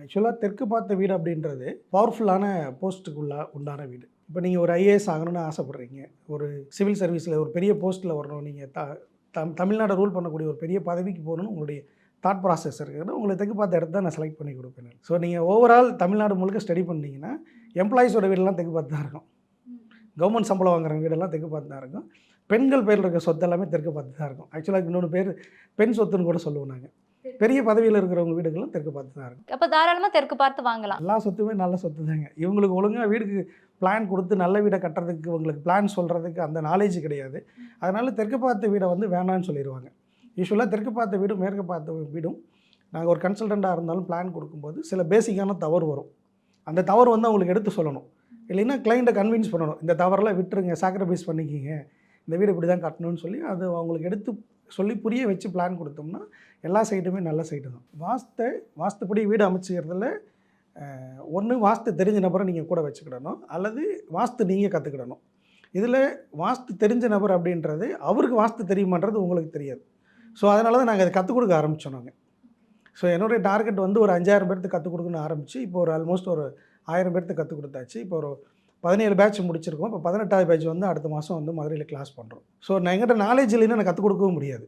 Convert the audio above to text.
ஆக்சுவலாக தெற்கு பார்த்த வீடு அப்படின்றது பவர்ஃபுல்லான போஸ்ட்டுக்குள்ளே உண்டான வீடு. இப்போ நீங்கள் ஒரு ஐஏஎஸ் ஆகணும்னு ஆசைப்பட்றீங்க, ஒரு சிவில் சர்வீஸில் ஒரு பெரிய போஸ்ட்டில் வரணும், நீங்கள் தமிழ்நாடு ரூல் பண்ணக்கூடிய ஒரு பெரிய பதவிக்கு போகணும்னு உங்களுடைய தாட் ப்ராசஸ் இருக்குது. உங்களுக்கு தெற்கு பார்த்த இடத்த நான் செலக்ட் பண்ணி கொடுப்பேன். ஸோ நீங்கள் ஓவரால் தமிழ்நாடு முழுக்க ஸ்டடி பண்ணிங்கன்னா எம்ப்ளாயிஸோட வீடெல்லாம் தெற்கு பார்த்து தான் இருக்கும். கவர்மெண்ட் சம்பளம் வாங்குற வீடெல்லாம் தெற்கு பார்த்து தான் இருக்கும். பெண்கள் பேரில் இருக்க சொத்து எல்லாமே தெற்கு பார்த்து தான் இருக்கும். ஆக்சுவலாக இன்னொன்று பேர் பெண் சொத்துன்னு கூட சொல்லுவோம் நாங்கள். பெரிய பதவியில் இருக்கிறவங்க வீடுகளும் தெற்கு பார்த்து தான் இருக்கும். அப்போ தாராளமாக தெற்கு பார்த்து வாங்கலாம். எல்லா சொத்துமே நல்ல சொத்து தாங்க. இவங்களுக்கு ஒழுங்காக வீடுக்கு பிளான் கொடுத்து நல்ல வீடை கட்டுறதுக்கு இவங்களுக்கு பிளான் சொல்கிறதுக்கு அந்த நாலேஜ் கிடையாது. அதனால் தெற்கு பார்த்த வீடை வந்து வேணான்னு சொல்லிடுவாங்க. யூஸ்வலாக தெற்கு பார்த்த வீடும் மேற்கு பார்த்த வீடும் நாங்கள் ஒரு கன்சல்டண்ட்டாக இருந்தாலும் பிளான் கொடுக்கும்போது சில பேசிக்கான தவறு வரும். அந்த தவறு வந்து அவங்களுக்கு எடுத்து சொல்லணும். இல்லைன்னா கிளைண்ட்டை கன்வின்ஸ் பண்ணணும், இந்த தவறெல்லாம் விட்டுருங்க, சாக்ரிஃபைஸ் பண்ணிக்கிங்க, இந்த வீடு இப்படி தான் கட்டணும்னு சொல்லி அது அவங்களுக்கு எடுத்து சொல்லி புரிய வச்சு பிளான் கொடுத்தோம்னா எல்லா சைட்டுமே நல்ல சைட்டு தான். வாஸ்துப்படி வீடு அமைச்சிக்கிறதுல ஒன்று வாஸ்து தெரிஞ்ச நபரை நீங்கள் கூட வச்சுக்கிடணும், அல்லது வாஸ்து நீங்கள் கற்றுக்கிடணும். இதில் வாஸ்து தெரிஞ்ச நபர் அப்படின்றது அவருக்கு வாஸ்து தெரியுமான்றது உங்களுக்கு தெரியாது. ஸோ அதனால தான் நாங்கள் அதை கற்றுக் கொடுக்க ஆரம்பித்தோம். நாங்கள் ஸோ என்னுடைய டார்கெட் வந்து ஒரு 5000 பேர்த்துக்கு கற்றுக் கொடுக்கணும்னு ஆரம்பித்து இப்போ ஒரு ஆல்மோஸ்ட் ஒரு 1000 பேர்த்துக்கு கற்றுக் கொடுத்தாச்சு. இப்போ ஒரு 17 பேட்ச் முடிச்சிருக்கோம். இப்போ 18வது பேட்ச் வந்து அடுத்த மாதம் வந்து மதுரையில் கிளாஸ் பண்ணுறோம். ஸோ நான் எங்கிட்ட நாலேஜ் இல்லைன்னா நான் கற்றுக் கொடுக்கவும் முடியாது.